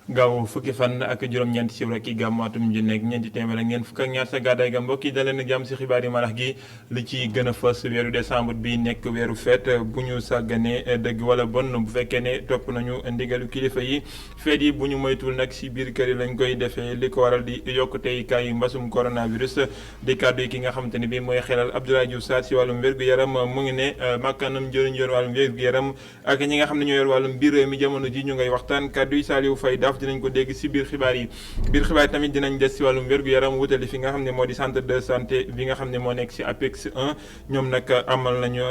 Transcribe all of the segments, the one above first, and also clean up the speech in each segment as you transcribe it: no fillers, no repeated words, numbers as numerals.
gaaw fukki fan ak juróom-ñeent ci rek i gàmmu atum junni ak ñeenti téeméer ak ñeent fukk ak ñaar sa gàddaay ga mbokk yi daleen ak jàmm si xibaar yi malax gi li ci gën a fës weeru décembre bi nekk weeru feet bu ñu sàgganee dëgg wala bon bu fekkee ne topp nañu ndigalu kilifa yi feet yi bu ñu moytul nag si biir kër yi lañ koy defee li ko waral di yokkutey kaay mbasum coronavirus di kàddu yi ki nga xamante ne bi mooy xelal Abdoulaye Diouf Sarr si wàllum wér-gu-yaram mu ngi ne màkkaanam njëriñ yor wàllum wér-gu-yaram ak ñi nga xam ne ñoo yor wàllum biir réew mi jamono ji ñu ngay waxtaan kàddu yi Saliou Faye dinañ ko dégg si biir xibaar yi tamit dinañ des si wàllum wér-gu-yaram wutali fi nga xam ne moo di centre de santé bi nga xam ne moo nekk si APEX 1 ñoom nag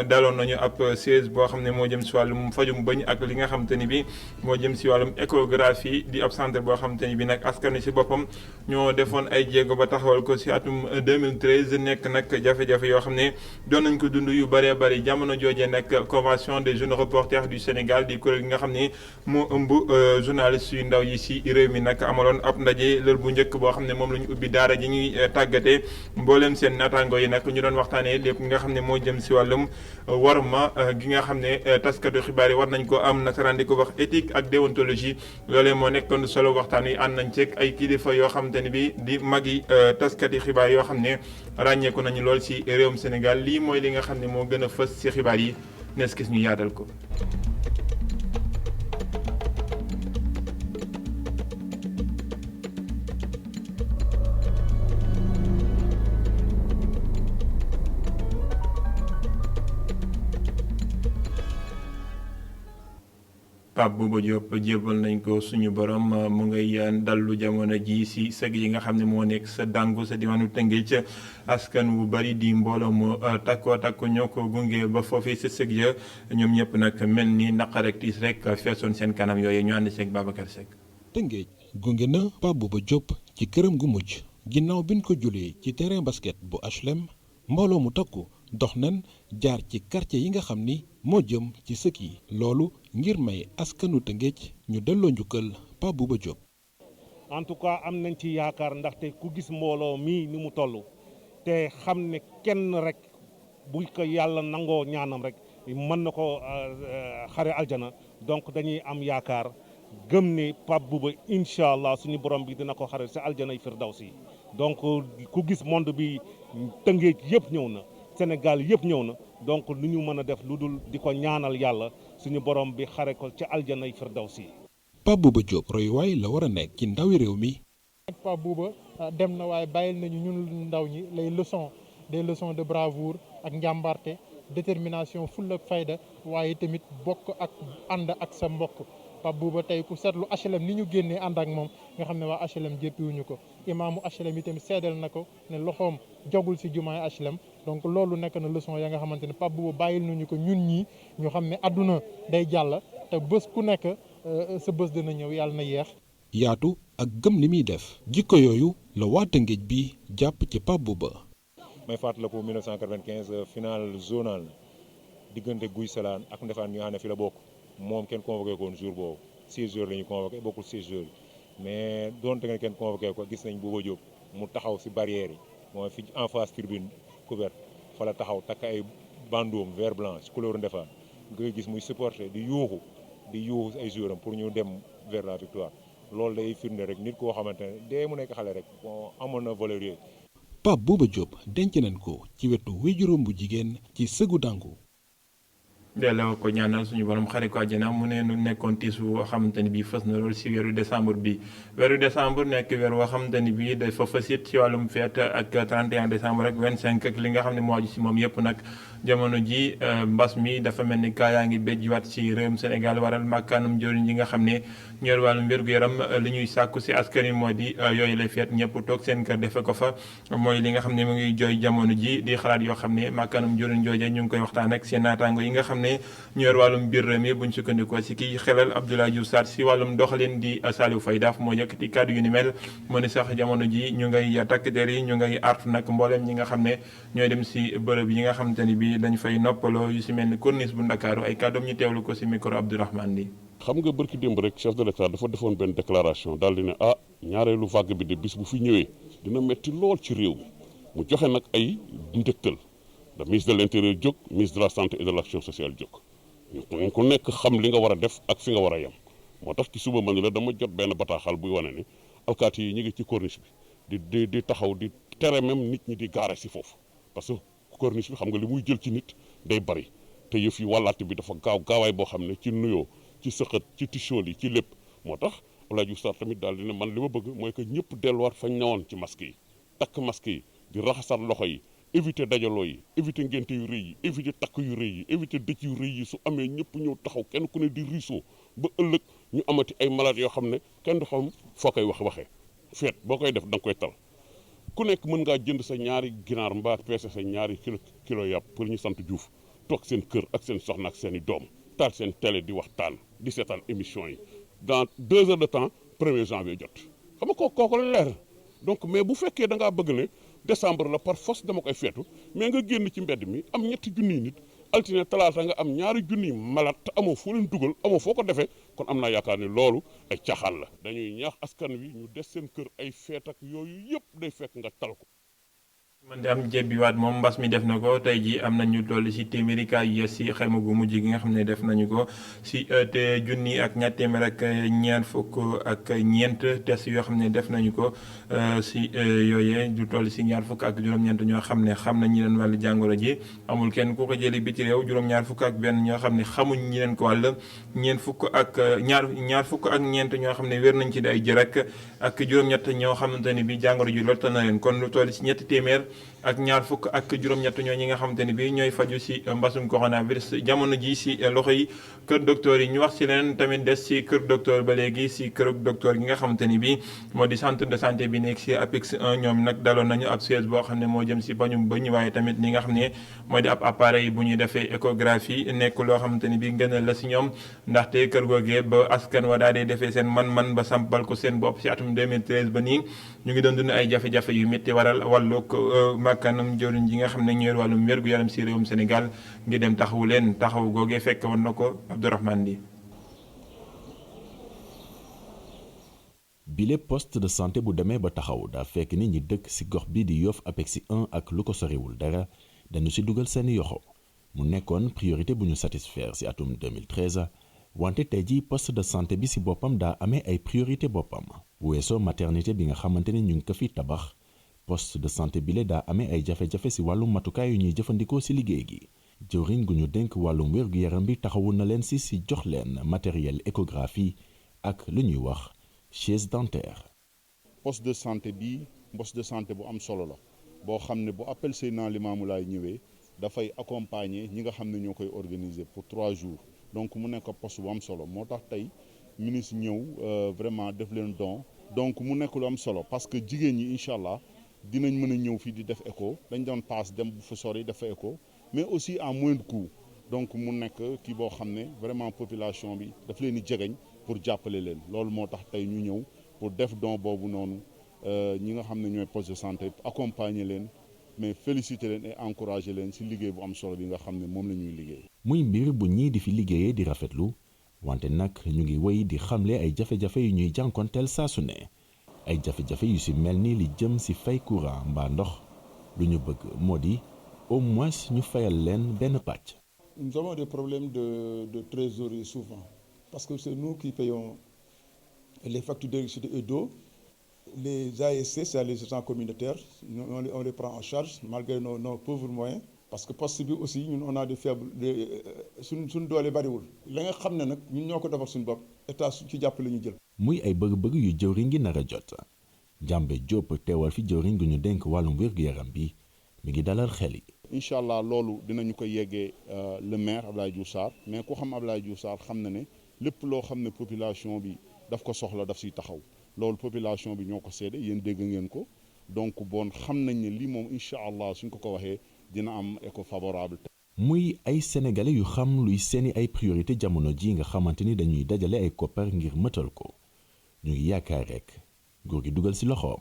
daloon nañu ab siège boo xam ne moo jëm si wàllum fajum bëñ ak li nga xamante ni bi moo jëm si wàllum échographie di ab centre boo xamante ni bi nag askan si boppam ñoo defoon ay jéego ba taxawal ko si atum 2013 nekk nag jafe-jafe yoo xam ne doon nañ ko dund yu bëree bëri jamono joojee nag convention des jeunes reporters du Sénégal di kuréel gi nga xam ne moo ëmb journalistes yu ndaw yi si réew mi nag amaloon ab ndaje lël bu njëkk boo xam ne moom la ñu ubbi daara ji ñuy tàggatee mbooleem seen naataango yi nag ñu doon waxtaanee lépp nga xam ne moo jëm si wàllum warma gi nga xam ne taskatu xibaar yi war nañ ko am nasaraan di ko wax éthique ak déontologie loolee moo nekkoon solo waxtaan wi ànd nañ ceeg ay kilifa yoo xamante ne bi di magi taskati xibaar yoo xam ne ràññeeku nañu lool si réewum Sénégal lii mooy li nga xam ne moo gën a fës si xibaar yi nees gis ñu yaatal ko. Pape Bouba Diop jébal nañ ko suñu borom mu ngay dallu jamono ji si sëg yi nga xam ne moo nekk sa dàngu sa diwaanu Tëngéej askan wu bari di mbooloo mu takkoo takku ñoo ko gunge ba foofee sa sëg ya ñoom ñëpp nag mel ni naqar ak tiis rek feesoon seen kanam yooyu ñu ànd seeg Babacar Seck. Tëngéej gunge na Pape Bouba Diop ci këram gu mujj ginnaaw biñ ko julee ci terrain basket bu HLM mbooloo mu takku dox nañ jaar ci quartier yi nga xam ni moo jëm ci sëkk yi loolu ngir may askanu Tëngéej ñu delloo njukkal Pape Bouba Diop. en tout cas am nañ ci yaakaar ndaxte ku gis mbooloo mii ni mu toll te xam ne kenn rek bu ko yàlla nangoo ñaanam rek mën na ko xare aljana donc dañuy am yaakaar gëm ne Pape Bouba incha allah suñu borom bi dina ko xare si aljana firdawsi donc ku gis monde bi Tëngéej yëpp ñëw na. Sénégal yëpp ñëw na donc lu ñu mën a def lu dul di ko ñaanal yàlla suñu borom bi xare ko ci aljanay firdawsi. Pape Bouba Diop royuwaay la war a nekk ci ndawi réew mi. Pape Bouba dem na waaye bàyyil nañu ñun ndaw ñi les leçons des leçons de bravoure ak njàmbarte détermination fulla ak fayda waaye tamit bokk ak ànd ak sa mbokk. Pape Bouba tey ku seetlu HLM ni ñu génnee ànd ak moom nga xam ne waa HLM jéppiwuñu ko imaamu HLM yi tamit seedal na ko ne loxoom jogul si jumaay HLM donc loolu nekk na leçon ya nga xamante ne Pape Bouba bàyyil nañu ko ñun ñii ñu xam ne àdduna day jàll te bés ku nekk sa bés dina ñëw yàlla na yeex. yaatu ak gëm li muy def jikko yooyu la waa Tëngéej bi jàpp ci Pape Bouba. may fàttaliku 1995 final zonal diggante Guy Salaan ak Ndefane ñi nga xam ne fi la bokk. moom kenn convoqué ko woon jour boobu 6 jours la ñu convoqué bokkul 6 jours mais donte nga kenn convoqué ko gis nañ Bouba Diop mu taxaw si barrière yi mooy fi en face tribune couverte fa la taxaw takk ay bandoom vert blanc si couleur Ndefane nga gis muy supporter di yuuxu ay jouram pour ñu dem vers la victoire loolu day firnde rek nit koo xamante ne dee mu nekk xale rek bon amoon na valeur yooyu. Pape Bouba Diop denc nañ ko ci wetu wéjuróom bu jigéen ci sëgu dàngu. delloo ko ñaanal suñu borom xare ko àjjana mu ne nu nekkoon tiis woo xamante ni bii fës na lool si weeru décembre bi weeru décembre nekk weer woo xamante ni bii dafa fës it si wàllum fête ak 31 décembre ak 25 ak li nga xam ne moo aju si moom yëpp nag jamono ji mbas mi dafa mel ni kaa yaa ngi béjjiwaat si réewum Sénégal waral màkkaanum jëriñ yi nga xam ne ñor wàllum wér-gu-yaram li ñuy sàkku si askan wi moo di yooyu lay fête ñëpp toog seen kër defe ko fa mooy li nga xam ne mu ngi jooy jamono ji di xalaat yoo xam ne màkkaanum jëriñ jooje ñu ngi koy waxtaan ak seen naataango yi nga xam ne ñu yor wàllum biir réew mi buñ sukkandikoo si kii xelal Abdoulaye Diouf Sarr si wàllum doxalin di Saliou Faye daaf moo yëkkati kàddu yu ni mel mu ne sax jamono ji ñu ngay takk der yi ñu ngay artu nag mbooleem ñi nga xam ne ñooy dem si bërëb yi nga xamante ni bi dañ fay noppaloo yu si mel ni corniche bu Ndakaaru ay kàddoom ñu teewlu ko si micro Abdourahmane Ly. xam nga bërki démb rek chef de l'État dafa defoon benn déclaration daal di ne ñaareelu vague bi de bis bu fi ñëwee dina metti lool ci réew mi mu joxe nag ay ndëktal le ministre de l'intérieur jóg ministre de la santé et de l'action sociale jóg ñu ku nekk xam li nga war a def ak fi nga war a yem moo tax ci suba man la dama jot benn bataaxal buy wane ne alkaati yi ñu ngi ci corniche bi di taxaw di tere même nit ñi di gaare si foofu parce que corniche bi xam nga li muy jël ci nit day bari te yëf yi wàllaate bi dafa gaawaay boo xam ne ci nuyoo ci sëqët ci tichool yi ci lépp moo tax Abdoulaye Diouf Sarr tamit daal di ne man li ma bëgg mooy que ñëpp delluwaat fañ newoon ci masque yi takk masque yi di raxasat loxo yi éviter dajaloo yi éviter ngénte yu rëy yi éviter takk yu rëy yi éviter dëj yu rëy yi su amee ñëpp ñëw taxaw kenn ku ne di riisoo ba ëllëg ñu amati ay malade yoo xam ne kenn du xam foo koy waxee feet boo koy def da nga koy tal ku nekk mën ngaa jënd sa ñaari ginaar mbaa peese sa ñaari kilo yàpp pour ñu sant Diouf toog seen kër ak seen soxna ak seen i doom taal seen télé di waxtaan di seetaan émission yi dans 2 heures de temps 1er janvier jot xam nga kooku la leer donc mais bu fekkee da ngaa bëgg ne décembre la par force dama koy feetu mais nga génn ci mbedd mi am 3 junniy nit altine talaata nga am 2 junniy malade te amoo foo leen dugal amoo foo ko defee kon am naa yaakaar ne loolu ay caaxaan la dañuy ñaax askan wi ñu des seen kër ay feet ak yooyu yëpp day fekk nga tal ko. man de am jebbiwaat moom mbas mi def na ko tey jii am nañu toll si téeméeri cas yu si xayma gu mujj gi nga xam ne def nañu ko si te junni ak ñaar téeméer ak ñeent fukk ak ñeent test yoo xam ne def nañu ko si yooyee du toll si ñaar fukk ak juróom-ñeent ñoo xam ne xam nañ ñi leen wàllu jàngoro ji amul kenn ku ko jëli bi ci réew juróom-ñaar fukk ak benn ñoo xam ne xamuñ ñi leen ko wàll ñeent fukk ak ñaar fukk ak ñeent ñoo xam ne wér nañ ci day jërek ak juróom-ñett ñoo xamante ni bi jàngoro ji lotta na leen kon lu toll si ñetti téeméer ak ñaar fukk ak juróom-ñett ñoo ñi nga xamante ni bi ñooy faju si mbasum coronavirus jamono ji si loxo yi kër docteur yi ñu wax si leen tamit des si kër docteur ba léegi si kër docteur gi nga xamante ni bi moo di centre de santé bi nekk si APEX 1 ñoom nag daloon nañu ab siège boo xam ne moo jëm si bañum bëñ waaye tamit li nga xam ne moo di ab appareil bu ñuy defee échographie nekk loo xamante ni bi gënal la si ñoom ndaxte kër googee ba askan wa daal di defee seen man-man ba sampal ko seen bopp si atum 2013 ba nii ñu ngi doon dund ay jafe-jafe yu métti waral wàllug makkanam jëriñ ji nga xam ne ñooy wàllum wér-gu-yaram si réewum Sénégal ngir dem taxawu leen taxaw googee fekk woon na ko Abdourahmane Di. bile poste de santé bu demee ba taxaw daa fekk ni ñi dëkk ci gox bi di Yoff APEX 1 ak lu ko soriwul dara dañu ci dugal seeni yoxo mu nekkoon priorité bu ñu satisfaire ci atum 2013 wante tey ji poste de santé bi ci boppam daa amee ay priorité boppam weesoo maternité bi nga xamante ni ñu ngi ko fi tabax poste de santé bile daa amee ay jafe-jafe ci wàllum matukaay yu ñuy jëfandikoo ci liggéey gi jëwriñ gu ñu dénk wàllum wér-gu-yaram bi taxawu na leen ci jox leen matériel échographie ak lu ñuy wax chaise dentaire. poste de santé bi poste de santé bu am solo la boo xam ne bu appel Seydina Limamou Laye ñëwee dafay accompagner ñi nga xam ne ñoo koy organiser pour 3 jours donc mu nekk poste bu am solo moo tax tey ministre ñëw vraiment def leen don donc mu nekk lu am solo parce que jigéen ñi incha allah dinañ mën a ñëw fii di def écho dañ doon paas dem bu fa sori def écho mais aussi à moindre coût donc mu nekk kii boo xam ne vraiment population bi daf leen di jegeñ pour jàppale leen loolu moo tax tey ñu ñëw pour def don boobu noonu ñi nga xam ne ñooy poste de santé accompagner leen mais féliciter leen et encourager leen ci liggéey bu am solo bi nga xam ne moom la ñuy liggéey. muy mbir bu ñii di fi liggéeyee di rafetlu wante nag ñu ngi wéy di xamle ay jafe-jafe yu ñuy jànkonteel saa su ne ay jafe-jafe yu ci mel ni li jëm ci fay courant mbaa ndox lu ñu bëgg moo di au moins ñu fayal leen benn pàcc. Nous avons des problèmes de trésorerie souvent parce que c'est nous qui payons les factures d'électricité et d'eau. Les ASC, c'est les agents communautaires, on les prend en charge malgré nos pauvres moyens. Parce que poste bi aussi ñun on a des faibles suñ doole bariwul la nga xam ne nag ñun ñoo ko defar suñu bopp état su ci jàppale ñu jël. muy ay bëgg-bëgg yu jëwriñ gi nar a jot Njambe Diop teewal fi jëwriñ gu ñu dénk wàllum wér-gu-yaram bi mi ngi dalal xel yi. incha allah loolu dinañu ko yeggee le maire Abdoulaye Diouf Sarr mais ku xam Abdoulaye Diouf Sarr xam na ne lépp loo xam ne population bi daf ko soxla daf siy taxaw loolu population bi ñoo ko seede yéen dégg ngeen ko donc bon xam nañ ne lii moom incha allah suñ ko waxee dina am écho favorable. muy ay sénégalais yu xam luy seeni ay priorité jamono ji nga xamante ni dañuy dajale ay koppar ngir mëtal ko ñu ngi yaakaar rek nguur gi dugal ci loxoom.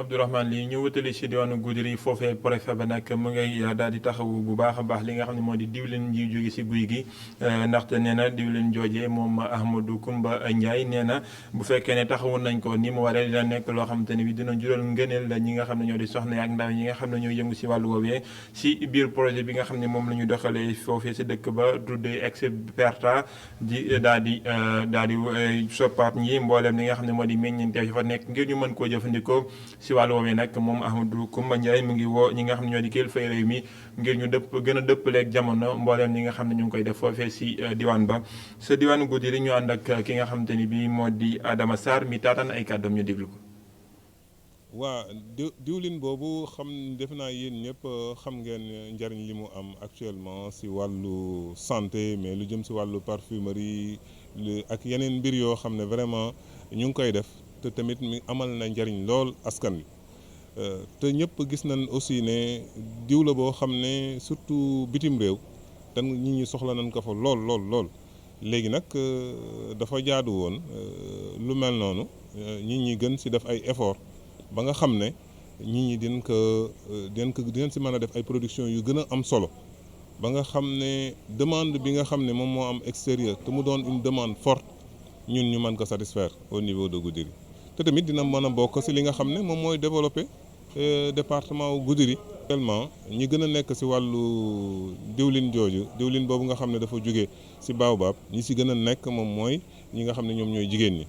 Abdourahmane Ly ñu wutali si diwaanu Goudiri foofee préfet ba nag mu ngay daal di taxawu bu baax a baax li nga xam ne moo di diwlin ji jóge si guy gi ndaxte nee na diwlin jooje moom Ahmadou Koumba Ndiaye nee na bu fekkee ne taxawu nañ ko ni mu waree dina nekk loo xamante ne bi dina jural ngëneel la ñi nga xam ne ñoo di soxna ak ndaw ñi nga xam ne ñoo yëngu si wàllu woowee si biir projet bi nga xam ne moom la ñu doxalee foofee si dëkk ba tuddee Experta di daal di soppaat ñi mbooleem li nga xam ne moo di meññeenteef yi fa nekk ngir ñu mën koo jëfandikoo si wàllu woowee nag moom Ahmadou Koumba Ndiaye mu ngi woo ñi nga xam ne ñoo di kilifay réew mi ngir ñu gën a dëppaleeg jamono mbooleem li nga xam ne ñu ngi koy def foofee si diwaan ba sa diwaanu Goudiri ñu ànd ak ki nga xamante ni bii moo di Adama Sarr mi taataan ay kàddoom ñu déglu ko. waa diwlin boobu defe naa yéen ñëpp xam ngeen njariñ li mu am actuellement si wàllu santé mais lu jëm si wàllu parfumerie ak yeneen mbir yoo xam ne vraiment ñu ngi koy def te tamit mi amal na njariñ lool askan wi te ñëpp gis nañ aussi ne diw la boo xam ne surtout bitim réew te nit ñi soxla nañ ko fa lool léegi nag dafa jaadu woon lu mel noonu nit ñi gën si def ay effort ba nga xam ne nit ñi dinañ si mën a def ay production yu gën a am solo ba nga xam ne demande bi nga xam ne moom moo am extérieur te mu doon une demande forte ñun ñu mën ko satisfaire au niveau de Goudiri te tamit dina mën a bokk si li nga xam ne moom mooy développer département wu Goudiri. Actuellement ñi gën a nekk si wàllu diwlin boobu nga xam ne dafa jóge si Baobab ñi si gën a nekk moom mooy ñi nga xam ne ñoom ñooy jigéen ñi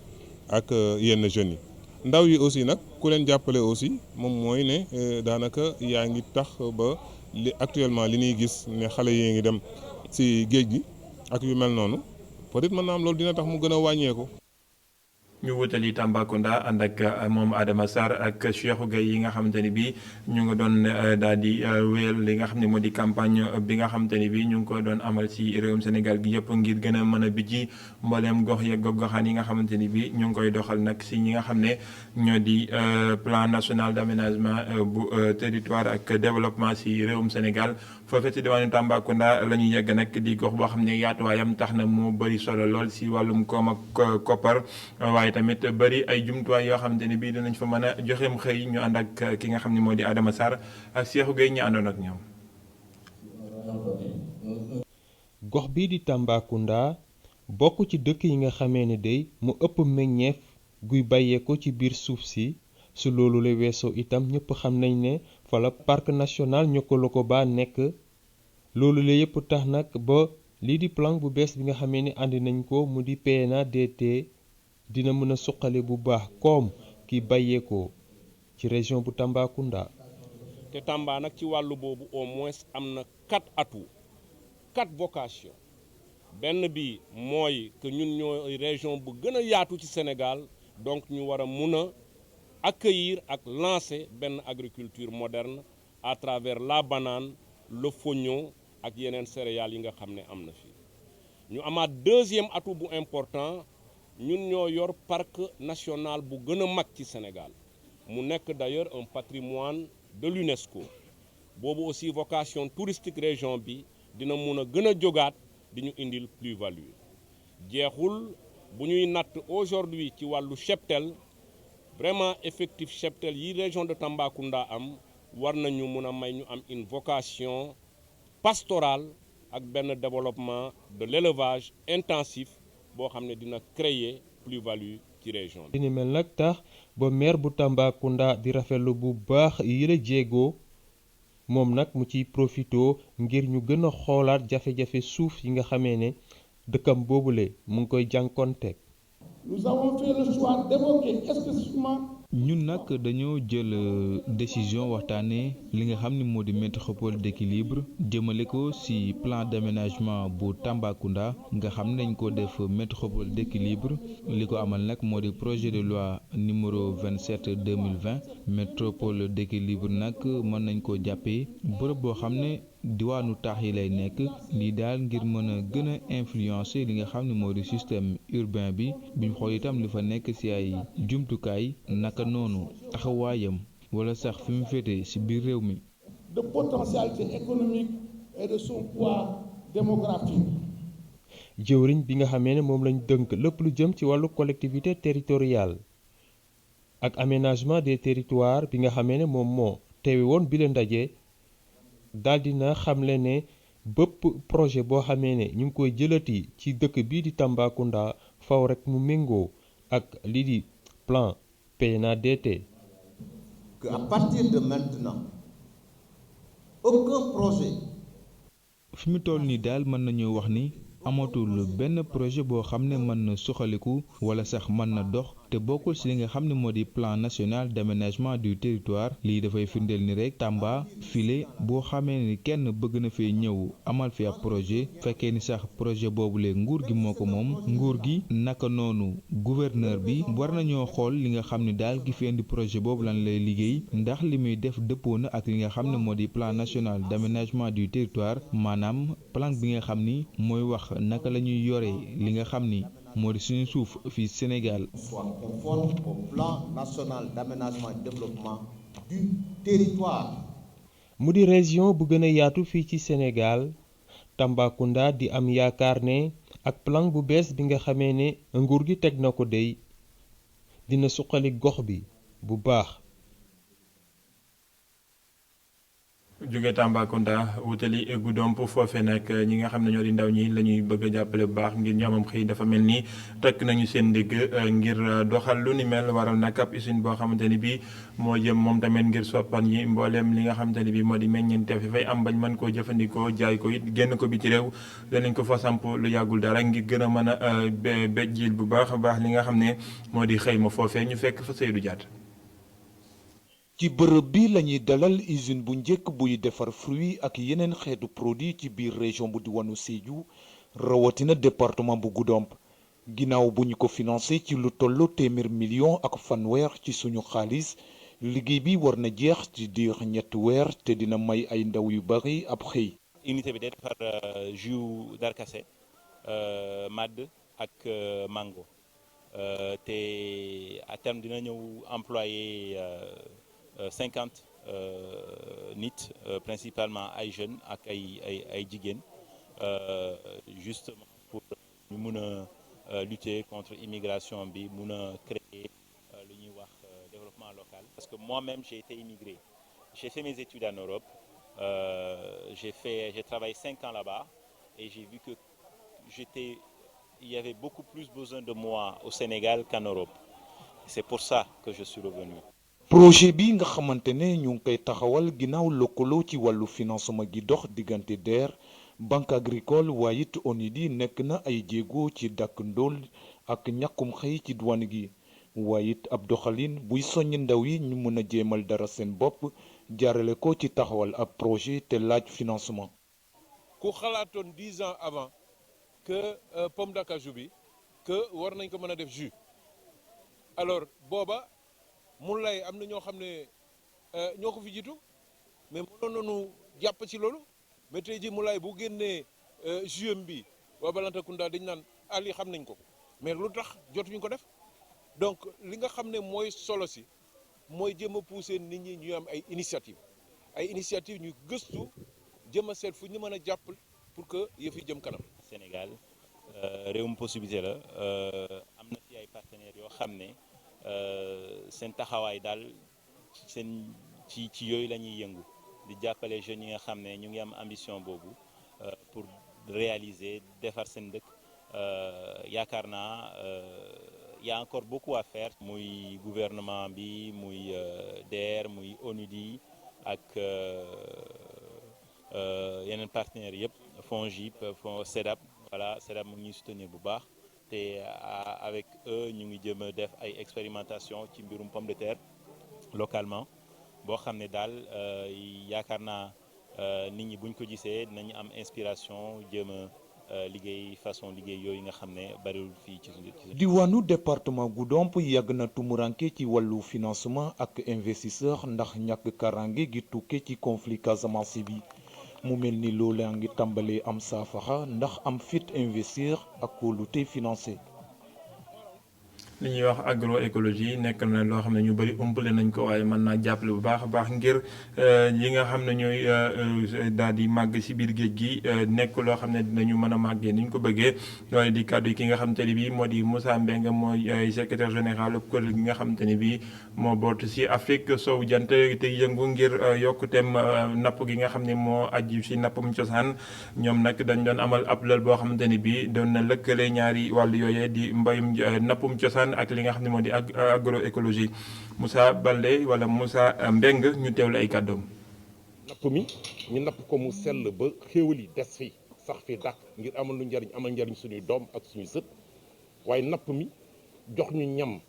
ak yenn jeunes yi. ndaw yi aussi nag ku leen jàppale aussi moom mooy ne daanaka yaa ngi tax ba actuellement li ñuy gis ne xale yi ngi dem ci géej gi ak yu mel noonu peut-être mën naa am loolu dina tax mu gën a wàññeeku. ñu wutali Tambacounda ànd ak moom Adama Sarr ak Cheikhou Gueye yi nga xamante ni bii ñu ngi doon daal di wéyal li nga xam ne moo di campagne bi nga xamante ni bii ñu ngi ko doon amal ci réewum Sénégal gi yëpp ngir gën a mën a bijji mbooleem gox yeeg gox-goxaan yi nga xamante ni bii ñu ngi koy doxal nag si ñi nga xam ne ñoo di plan national d'aménagement bu territoire ak développement si réewum Sénégal foofee si diwaanu Tambacounda la ñu yegg nag di gox boo xam ne yaatuwaayam tax na mu bëri solo lool si wàllum koom ak koppar waaye tamit bëri ay jumtuwaay yoo xamante ne bii dinañ fa mën a joxeem xëy ñu ànd ak ki nga xam ne moo di Adama Sarr ak Cheikhou Gueye ñu àndoon ak ñoom. gox bii di Tambacounda bokk ci dëkk yi nga xamee ne day mu ëpp meññeef guy bàyyeeko ci biir suuf si su loolu la weesoo itam ñëpp xam nañ ne fa la parc national Niokolo-Koba nekk loolu la yëpp tax nag ba lii di plan bu bees bi nga xamee ne àndi nañ ko mu di PNADT dina mën a suqale bu baax koom ki bàyyeekoo ci région bu Tambacounda. te Tamba nag ci wàllu boobu au moins am na 4 atouts 4 vocations benn bi mooy que ñun ñooy région bu gën a yaatu ci Sénégal donc ñu war a mun a accueillir ak lancer benn agriculture moderne à travers la banane le fognon ak yeneen céréales yi nga xam ne am na fi ñu amaat deuxième atout bu important. ñun ñoo yor parc national bu gën a mag ci Sénégal mu nekk d'ailleurs un patrimoine de l'UNESCO boobu aussi vocation touristique région bi dina mun a gën a jógaat di ñu indil plus-value jeexul bu ñuy natt aujourd'hui ci wàllu cheptel vraiment effectif cheptel yi région de Tambacounda am war nañu mun a may ñu am une vocation pastorale ak benn développement de l'élevage intensif boo xam ne dina créer plus-value ci région bi. li ni mel nag tax ba maire bu Tambacounda di rafetlu bu baax yi la jéego moom nag mu ciy profito ngir ñu gën a xoolaat jafe-jafe suuf yi nga xamee ne dëkkam boobule mu ngi koy jànkoonteeg. Nous avons fait le choix d'évoquer spécifiquement. ñun nag dañoo jël décision waxtaanee li nga xam ne moo di métropole d'équilibre jëmale ko ci plan d'aménagement bu Tambacounda nga xam ne dañ ko def métropole d'équilibre li ko amal nag moo di projet de loi numéro 27/2020 métropole d'équilibre nag mën nañ ko jàppee bërëb boo xam ne diwaanu taax yi lay nekk lii daal ngir mën a gën a influencer li nga xam ne moo di système urbain bi buñ xool itam li fa nekk ci ay jumtukaay naka noonu taxawaayam wala sax fi mu féete ci biir réew mi. de potentialité économique et de son poids démographique. jëwriñ bi nga xamee ne moom lañ dënk lépp lu jëm ci wàllu collectivité territoriale ak aménagement des territoires bi nga xamee ne moom moo teewe woon bi la ndaje daal dina xamle ne bépp projet boo xamee ne ñu ngi koy jëlati ci dëkk bii di Tambacounda faw rek mu méngoo ak lii di plan PNADT. Que à partir de maintenant aucun projet. fi mu toll nii daal mën nañoo wax ni amatul benn projet boo xam ne mën na suqaliku wala sax mën na dox te bokkul ci li nga xam ne moo di plan national d'aménagement du territoire lii dafay firndeel ni rek Tamba file boo xamee ni kenn bëgg na fee ñëw amal fi ab projet fekkee ni sax projet boobule nguur gi moo ko moom nguur gi naka noonu gouverneur bi war nañoo xool li nga xam ne daal gi fi indi projet boobu lan lay liggéey ndax li muy def dëppoo na ak li nga xam ne moo di plan national d'aménagement du territoire maanaam plan bi nga xam ni mooy wax naka la ñuy yore li nga xam ni moo di suñu suuf fii Sénégal. Soit conforme au plan national d'aménagement et de développement du territoire. mu di région bu gën a yaatu fii ci Sénégal Tambacounda di am yaakaar ne ak plan bu bees bi nga xamee ne nguur gi teg na ko dey dina suqali gox bi bu baax. jóge Tambacounda wutali Goudomp foofe nag ñi nga xam ne ñoo di ndaw ñi la ñuy bëgg a jàppale bu baax ngir ñoomam xëy dafa mel ni takk nañu seen ndigg ngir doxal lu ni mel waral nag ab usine boo xamante ni bii moo jëm moom tamit ngir soppan yi mbooleem li nga xamante ni bii moo di meññeenteef yi fay am bañ mën koo jëfandikoo jaay ko it génn ko bi ci réew danañ ko fa samp lu yàggul dara ngir gën a mën a béjjil bu baax a baax li nga xam ne moo di xëy ma foofee ñu fekk fa Seydou Diatta. ci bërëb bi lañuy dalal usine bu njëkk buy defar fruit ak yeneen xeetu produit ci biir région bu diwaanu Sédhiou rawatina département bu Goudomp ginnaaw bu ñu ko financé ci lu tollu téeméer million ak fanweer ci suñu xaalis liggéey bi war na jeex ci diir ñetti weer te dina may ay ndaw yu bari ab xëy. unité bi day defar jus darkase madd ak mango te à terme dina ñëw employé 50 nit principalement ay jeunes ak ay jigéen justement pour ñu mun a lutter contre immigration bi mun a créer lu ñuy wax développement local. Parce que moi-même j'ai été immigré, j'ai fait mes études en Europe, j'ai travaillé 5 ans là-bas et j'ai vu que il y avait beaucoup plus besoin de moi au Sénégal qu'en Europe. C'est pour ça que je suis revenu. projet bi nga xamante ne ñu ngi koy taxawal ginnaaw lëkkaloo ci wàllu financement gi dox diggante DER banque agricole waaye it ONID nekk na ay jéego ci dàkk ndóol ak ñàkkum xëy ci douane gi waaye it ab doxalin buy soññ ndaw yi ñu mën a jéemal dara seen bopp jaarale ko ci taxawal ab projet te laaj financement. ku xalaatoon 10 ans avant que pomme d'acajou bi que war nañ ko mën a def jus alors booba. mu lay am na ñoo xam ne ñoo ko fi jiitu mais mënoon nañu jàpp ci loolu mais tey ji mu lay bu génnee juem bi waa Balantacounda dañ naan ali xam nañ ko mais lu tax jotuñu ko def donc li nga xam ne mooy solo si mooy jëm a pousser nit ñi ñu am ay initiative ñu gëstu jëm a seet fu ñu mën a jàpp pour que yëf yi jëm kanam. Sénégal réewum possibilité la am na fi ay partenaires yoo xam ne seen taxawaay daal ci yooyu la ñuy yëngu di jàppale jeunes yi nga xam ne ñu ngi am ambition boobu pour réaliser defar seen dëkk yaakaar naa y a encore beaucoup à faire. muy gouvernement bi muy DER muy ONUDI ak yeneen partenaires yëpp FONGIP SEDAP voilà SEDAP mu ngi ñuy soutenir bu baax. te avec eux ñu ngi jëm a def ay expérimentation ci mbirum pomme de terre localement boo xam ne daal yaakaar naa nit ñi buñ ko gisee dinañu am inspiration jëm a liggéey façon liggéey yooyu nga xam ne bariwul fii ci diwaanu département Goudomp yàgg na tumuranke ci wàllu financement ak investisseur ndax ñàkk karange gi tukke ci conflit Casamance bi mu mel ni loolu a ngi tàmbalee am saafara ndax am fit investir ak kóolute financé. li ñuy wax agroécologie nekk na loo xam ne ñu bëri umpale nañ ko waaye mën naa jàppale bu baax a baax ngir yi nga xam ne ñooy daal di màgg si biir géej gi nekk loo xam ne dinañu mën a màggee ni ñu ko bëggee loolu di kàddu yi ki nga xam te ne bii moo di Moussa Mbengue mooy secrétaire général kuréel gi nga xam te ne bii moo boot si Afrique sowu jant te yëngu ngir yokkuteem napp gi nga xam ne moo aju si nappum cosaan ñoom nag dañ doon amal ab lël boo xamante ne bii doon na lëkkale ñaari wàll yooyee di mbayum nappum cosaan ak li nga xam ne moo di agroécologie Moussa Baldé wala Moussa Mbengue ñu teewlu ay kàddoom. napp mi ñu napp ko mu sell ba xéewal yi des fi sax fi dàq ngir amal njariñ suñuy doom ak suñuy sët waaye napp mi jox ñu ñam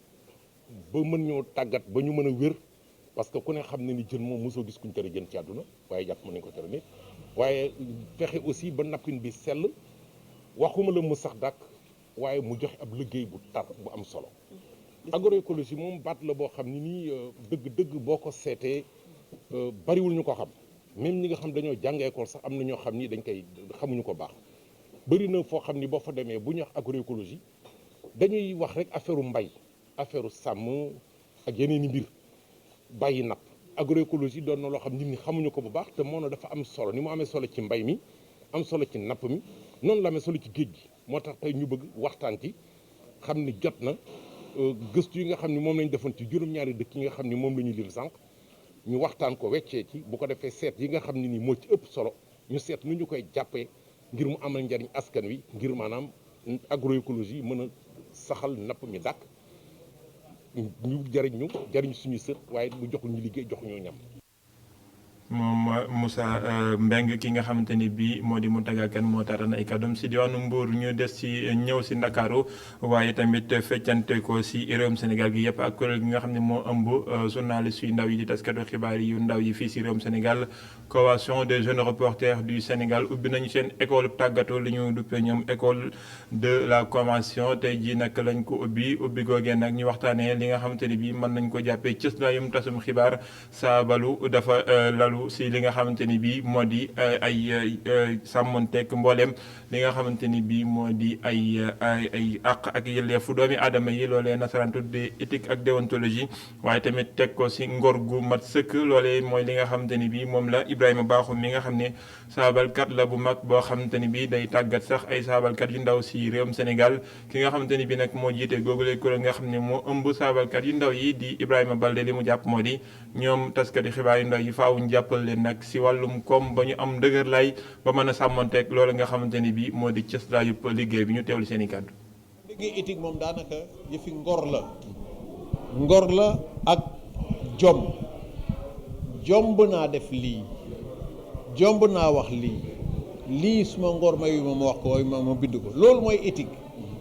ba mën ñoo tàggat ba ñu mën a wér parce que ku ne xam ne ni jën moom mosoo gis kuñ tere jën ci àdduna waaye jàpp mën nañ ko tere nit waaye fexe aussi ba nappin bi sell waxuma la mu sax dàq waaye mu joxe ab liggéey bu tar bu am solo agroécologie moom baat la boo xam ne nii dëgg-dëgg boo ko seetee bariwul ñu ko xam même ñi nga xam dañoo jàng école sax am na ñoo xam ni dañ koy xamuñu ko baax bëri na foo xam ni boo fa demee bu ñu wax agroécologie dañuy wax rek affaire mbay affaire sàmm ak yeneen i mbir bàyyi napp agroécologie doon na loo xam nit ñi xamuñu ko bu baax te moo na dafa am solo ni mu amee solo ci mbay mi am solo ci napp mi noonu la amee solo ci géej gi moo tax tey ñu bëgg waxtaan ci xam ni jot na gëstu yi nga xam ni moom lañ defoon ci juróom-ñaari dëkk yi nga xam ni moom la ñu lim sànq ñu waxtaan ko weccee ci bu ko defee seet yi nga xam ne ni moo ci ëpp solo ñu seet nu ñu koy jàppee ngir mu amal njariñ askan wi ngir maanaam agroécologie mën a saxal napp mi dàkk ñu jariñ suñu sët waaye mu jox ñu liggéey jox ñu ñam. moom Moussa Mbengue ki nga xamante ni bii moo di Mountaga Kane moo taataan ay kàddoom si diwaanu Mbour ñu des ci ñëw si Ndakaaru waaye tamit feccante ko si réewum Sénégal gi yëpp ak kuréel gi nga xam ne moo ëmb journaliste yu ndaw yi di taskatu xibaar yu ndaw yi fii si réewum Sénégal coalition des jeunes reporters du Sénégal ubbi nañu seen école tàggatu li ñu duppee ñoom école de la convention tey jii nag lañ ko ubbi googee nag ñu waxtaanee li nga xamante ni bii mën nañ ko jàppee cëslaayum tasum xibaar saabalu dafa lalu si li nga xamante ni bii moo di ay sàmmonteeg mbooleem li nga xamante ni bii moo di ay àq ak yelleefu doomi aadama yi loolee nasaraan tuddee éthique ak déontologie waaye tamit teg ko si ngor gu mat sëkk loolee mooy li nga xamante ni bii moom la Ibrahima Bakhoum mi nga xam ne saabalkat la bu mag boo xamante ni bii day tàggat sax ay saabalkat yu ndaw si réewum Sénégal ki nga xamante ni bii nag moo jiite googule kuréel nga xam ne moo ëmb saabalkat yu ndaw yi di Ibrahima Baldé li mu jàpp moo di ñoom taskati xibaar yu ndaw yi faaw ñu jàppal leen nag si wàllum koom ba ñu am dëgër lay ba mën a sàmmonteeg loolu nga xamante ni bii moo di cëslaayu liggéey bi ñu teewlu seen i kàddu. liggéey éthique moom daanaka yëfi ngor la ak jomb naa def lii jomb naa wax lii suma ngor mayu ma wax ko ma bind ko loolu mooy éthique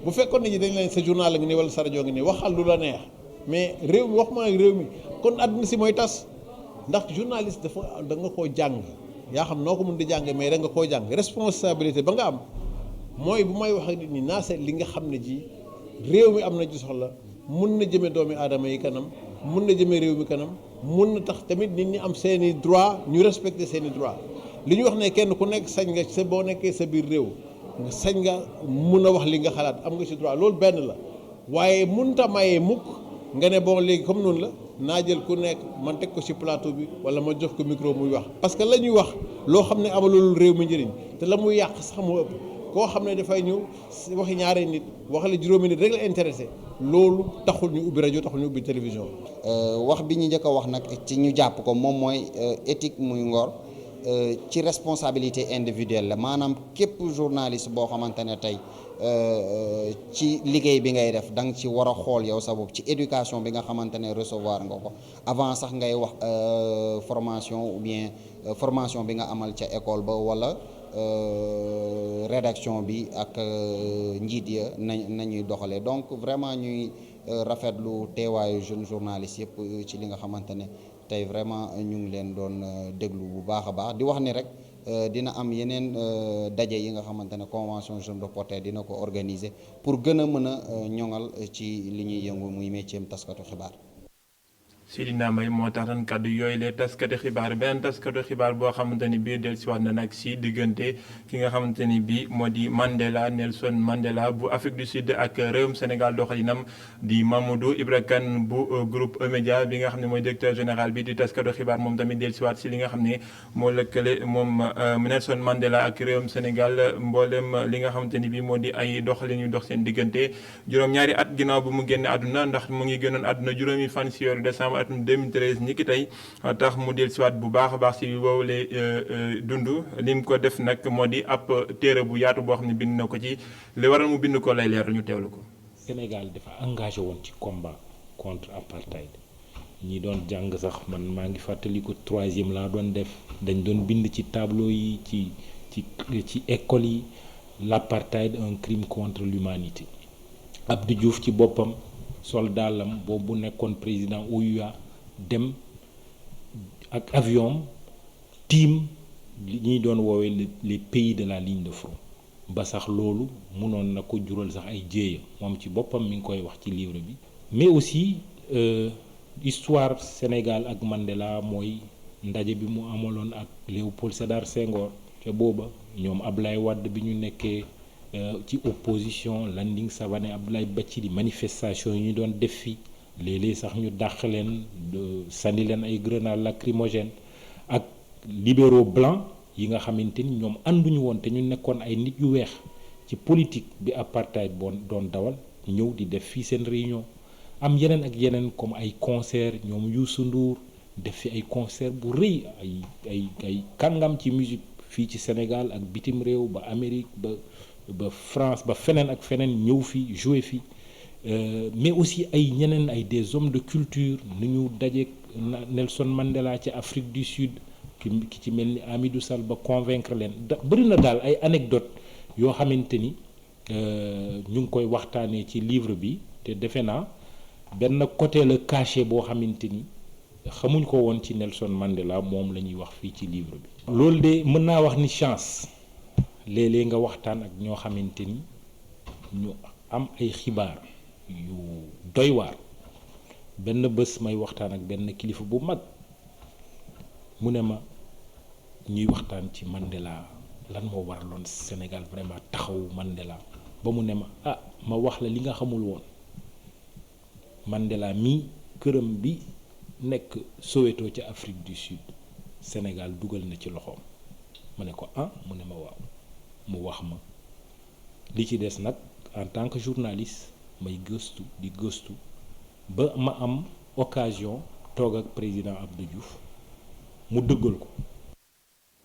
bu fekkoon ne dañ leen sa journal la nga nii wala sa rajo nga nii waxal lu la neex mais réew mi wax ma ak réew mi kon àdduna si mooy tas ndax journaliste dafa da nga koo jàng yaa xam noo ko mën di jàng mais da nga koo jàng responsabilité ba nga am mooy bu may wax ak nit ñi naa seet li nga xam ne ji réew mi am na ci soxla mun na jëme doomi aadama yi kanam mun na jëme réew mi kanam mun na tax tamit nit ñi am seeni droit ñu respecter seeni droit li ñu wax ne kenn ku nekk sañ nga sa boo nekkee sa biir réew nga sañ nga mun a wax li nga xalaat am nga ci droit loolu benn la waaye munta mayee mukk nga ne bon léegi comme noonu la naa jël ku nekk man teg ko ci plateau bi wala ma jox ko micro muy wax parce que la ñuy wax loo xam ne amalul réew mi njëriñ te la muy yàq sax moo ëpp koo xam ne dafay ñëw waxi ñaari nit waxale juróomi nit rek la intéressé loolu taxul ñu ubbi rajo taxul ñu ubbi télévision. wax bi ñu njëkk a wax nag ci ñu jàpp ko moom mooy éthique muy ngor ci responsabilité individuelle la maanaam képp journaliste boo xamante ne tey ci liggéey bi ngay def da nga ci war a xool yow sa bopp ci éducation bi nga xamante ne recevoir nga ko avant sax ngay wax formation ou bien formation bi nga amal ca école ba wala rédaction bi ak njiit ya nañuy doxalee donc vraiment ñuy rafetlu teewaayu jeune journaliste yëpp ci li nga xamante ne tey vraiment ñu ngi leen doon déglu bu baax a baax di wax ni rek dina am yeneen daje yi nga xamante ne convention jeune reporter dina ko organiser pour gën a mën a ñoŋal ci li ñuy yëngu muy métier taskatu xibaar. Sidina May moo tax nan kàddu yooyu lee taskati xibaar beneen taskatu xibaar boo xamante ni bii dellusiwaat na nag si diggante ki nga xamante ni bii moo di Mandela Nelson Mandela bu Afrique du Sud ak réewum Sénégal doxalinam di Mamadou Ibra Kane bu groupe E-Media bi nga xam ne mooy directeur général bi di taskatu xibaar moom tamit dellusiwaat si li nga xam ne moo lëkkale moom Nelson Mandela ak réewum Sénégal mboolem li nga xamante ni bii moo di ay doxalin yu dox seen diggante juróom-ñaari at ginnaaw bu mu génne àdduna ndax mu ngi gënoon àdduna juróomi fan si weeru décembre atum 2013 ñi ki tey tax mu dellusiwaat bu baax a baax si woowule dund li mu ko def nag moo di ab téere bu yaatu boo xam ne bind na ko ci li waral mu bind ko lay leer ñu teewlu ko. Sénégal dafa engagé woon ci combat contre apartheid ñi doon jàng sax man maa ngi fàttali ko 3e laa doon def dañ doon bind ci tableau yi ci école yi l'apartheid un crime contre l'humanité Abdou Diouf ci boppam soldat lam boobu nekkoon président OUA dem ak avion tiim li ñuy doon woowee les pays de la ligne de front ba sax loolu mënoon na ko jural sax ay jéeya moom ci boppam mi ngi koy wax ci livre bi mais aussi histoire Sénégal ak Mandela mooy ndaje bi mu amaloon ak Léopold Sédar Senghor te booba ñoom Ablaye Wade bi ñu nekkee ci opposition Landing Savané Abdoulaye Bathily manifestation yi ñu doon def fi léeg-léeg sax ñu dàq leen sànni leen ay grenades lacrymogènes ak libéraux blancs yi nga xamante ni ñoom ànduñu woon te ñu nekkoon ay nit yu weex ci politique bi apartheid doon dawal ñëw di def fii seen réunion am yeneen ak yeneen comme ay concert ñoom Youssou Ndour def fi ay concert bu rëy ay kàngam ci musique fii ci Sénégal ak bitim réew ba Amérique ba France ba feneen ak feneen ñëw fi jouer fi mais aussi ay ñeneen ay des hommes de culture nu ñu dajeek Nelson Mandela ci Afrique du Sud ki ci mel ni Amidou Sall ba convaincre leen bëri na daal ay anecdotes yoo xamante ni ñu ngi koy waxtaanee ci livre bi te defe naa benn côté la caché boo xamante ni xamuñ ko woon ci Nelson Mandela moom la ñuy wax fii ci livre bi. loolu de mën naa wax ni chance léeg-léeg nga waxtaan ak ñoo xamante ni ñu am ay xibaar yu doy waar benn bés may waxtaan ak benn kilifa bu mag mu ne ma ñuy waxtaan ci Mandela lan moo waraloon Sénégal vraiment taxawu Mandela ba mu ne ma ma wax la li nga xamul woon Mandela mii këram bi nekk Soweto ca Afrique du Sud Sénégal dugal na ci loxoom ma ne ko mu ne ma waaw mu wax ma li ci des nag en tant que journaliste may gëstu di gëstu ba ma am occasion toog ak président Abdou Diouf mu dëggal ko.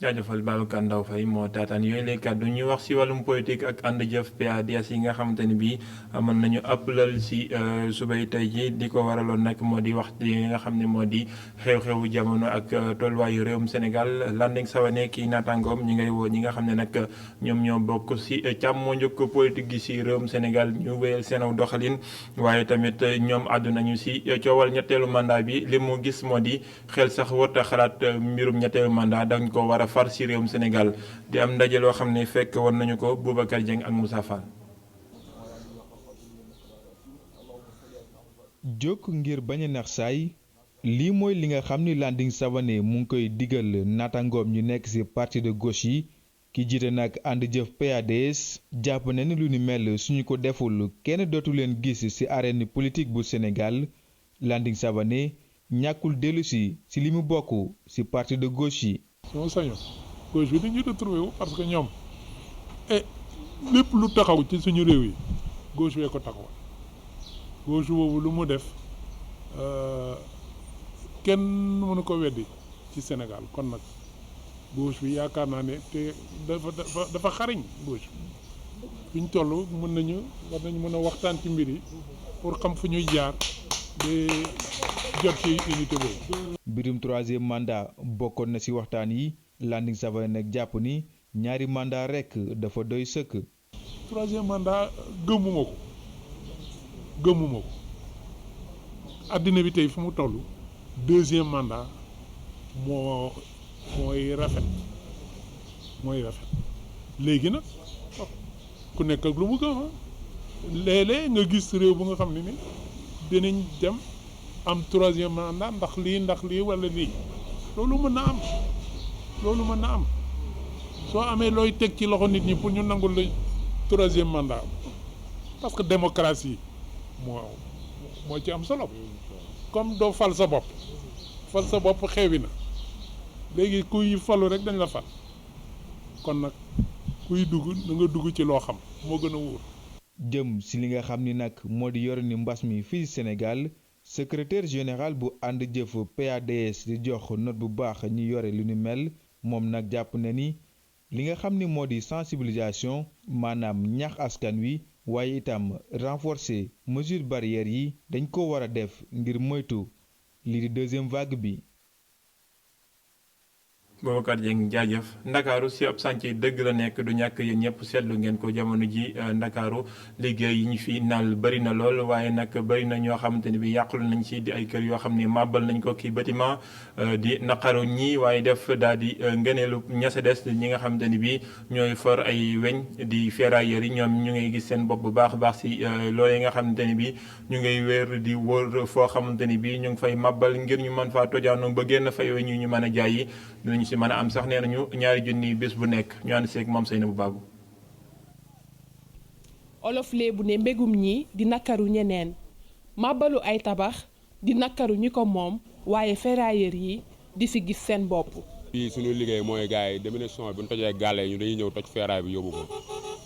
jaajëfal Babacar Ndaw Faye moo taataan yooyu lay kàddu ñuy wax si wàllum politique ak ànd jëf PADS yi nga xamante ni bii amoon nañu appelal si subay tey ji di ko waraloon nag moo di wax li nga xam ne moo di xew-xewu jamono ak tolluwaayu réewum Sénégal Landing Savané kii naataangoom ñi ngay woo ñi nga xam ne nag ñoom ñoo bokk si càmmoo njëkk politique gi si réewum Sénégal ñu wéyal seen aw doxalin waaye tamit ñoom àddu nañu si coowal ñetteelu mandat bi li mu gis moo di xel sax warta xalaat mbirum ñetteelu mandat dañ ko war a far si réewum Sénégal di am ndaje loo xam ne fekk woon nañu ko Boubacar Dieng ak Moussa Fall. jóg ngir bañ a nax saay lii mooy li nga xam ni Landing Savané mu ngi koy digal naataangoom ñu nekk ci parti de gauche yi ki jiite nag ànd jëf PADS jàpp na ni lu ni mel suñu ko deful kenn dootu leen gis ci arène politique bu Sénégal Landing Savané ñàkkul dellusi ci li mu bokk ci parti de gauche yi. soo sañoon gauche bi dañuy retrouvé wu parce que ñoom lépp lu taxaw ci suñu réew yi gauche wee ko taxawal gauche boobu lu mu def kenn mënu ko weddi ci Sénégal kon nag gauche bi yaakaar naa ne te dafa xariñ gauche bi ñu toll war nañu mën a waxtaan ci mbir yi pour xam fu ñuy jaar ba jot ci unité boobu. mbirum 3e mandat bokkoon na ci waxtaan yi Landing Savané nag jàpp ni ñaari mandat rekk dafa doy sëkk. 3e mandat gëmuma ko àddina bi tey fu mu toll 2e mandat mooy rafet léegi nag ku nekk ak lu mu gëm léeg-léeg nga gis réew bu nga xam ne ni dinañ dem am troisième mandat ndax lii wala lii loolu mën na am soo amee looy teg ci loxo nit ñi pour ñu nangul la troisième mandat parce que démocratie moo ci am solo comme doo fal sa bopp xewi na léegi kuy falu rek dañ la fal kon nag kuy dugg na nga dugg ci loo xam moo gën a wóor. jëm si li nga xam ni nag moo di yore ni mbas mi fii Sénégal secrétaire général bu ànd jëf PADS di jox note bu baax ñi yore lu ni mel moom nag jàpp na ni li nga xam ni moo di sensibilisation maanaam ñaax askan wi waaye itam renforcer mesures barrières yi dañ ko war a def ngir moytu lii di deuxième vague bi. Boubacar Dieng jaajëf ndakaaru si ab sànce dëgg la nekk du ñàkk yéen ñëpp seetlu ngeen ko jamono ji ndakaaru liggéey yi ñu fi naal bëri na lool waaye nag bëri na ñoo xamante ni bi yàqulu nañ si di ay kër yoo xam ne màbbal nañ ko kii bâtiment di naqaru ñii waaye def daal di ngëneelu ñasa des ñi nga xamante ni bi ñooy for ay weñ di ferrailleurs yi ñoom ñu ngay gis seen bopp bu baax a baax si loolu yi nga xamante ni bi ñu ngay wéer di wóor foo xamante ni bi ñu ngi fay màbbal ngir ñu mën faa tojaanoo ba génn fay weñ ñu mën a jaay yi dinañu si mën a am sax nee nañu ñaari junni bés bu nekk ñu ànd seeg moom Seynabou Babou. olof léebu ne mbégum ñi di nakaru ñeneen màbbalu ay tabax di nakaru ñi ko moom waaye ferrailleurs yi di si gis seen bopp. fii suñu liggéey mooy gars yi démolition bi bu ñu tojee gàlle ñu dañuy ñëw toj ferraille bi yóbbu ko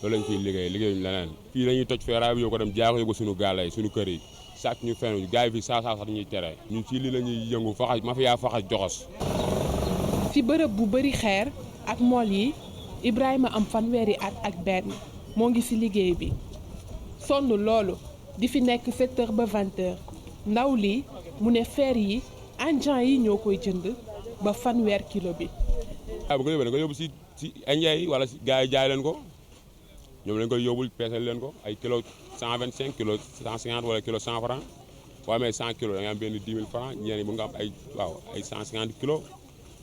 loolu lañ fiy liggéeyuñu leneen. fii dañuy toj ferraille bi yóbbu ko dem jaa ko yóbbu suñu gàlle yi suñu kër yi sàcc ñu fenn gars yi fii saa sax ñuy tere. ñun ci lii la ñuy yëngu faxas mafia faxas joxos. ci bërëb bu bari xeer ak mool yi Ibrahima am fanweeri at ak benn moo ngi ci liggéey bi sonn loolu di fi nekk 7h ba 20h ndaw li mu ne fer yi engins yi ñoo koy jënd ba fanweer kilo bi. bu ko yóbbee da nga yóbbu si engins yi wala si gars yi jaay leen ko ñoom lañ koy yóbbul peesal leen ko ay kilo 125 kilo 150 wala kilo 100 francs boo amee 100 kilos da nga am benn 10 000 francs ñeneen ñi bu nga am ay 150 kilos.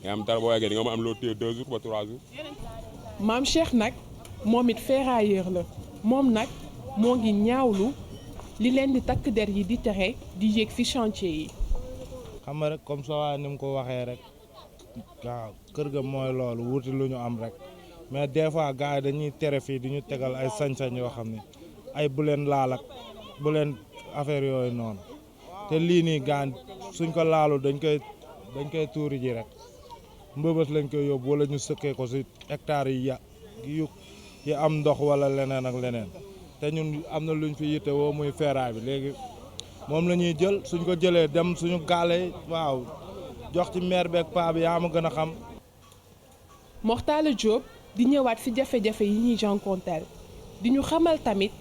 nga am dara boo yeggee di nga am loo téye 2 jours ba 3 jours. maam Cheikh nag moom it ferrailleur la moom nag moo ngi ñaawlu li leen di takk der yi di tere di yéeg ci chantier yi. xam nga rek comme ça waa ni mu ko waxee rek waaw kër ga mooy loolu wuti lu ñu am rek mais des fois gars yi dañuy tere fii di ñu tegal ay sañ-sañ yoo xam ne ay bu leen laal ak bu leen affaire yooyu noonu te lii nii gaan suñ ko laalu dañ koy tuuri ji rek. mbëbës lañ koy yóbbu wala ñu sëkkee ko ci hectares yi am ndox wala leneen ak leneen te ñun am na luñ fi yitte woo muy ferraille bi léegi moom la ñuy jël suñ ko jëlee dem suñu gaale waaw jox ci maire beeg paa bi yaa ma gën a xam. Mortala Diop di ñëwaat ci jafe-jafe yi ñuy jànkonteel di ñu xamal tamit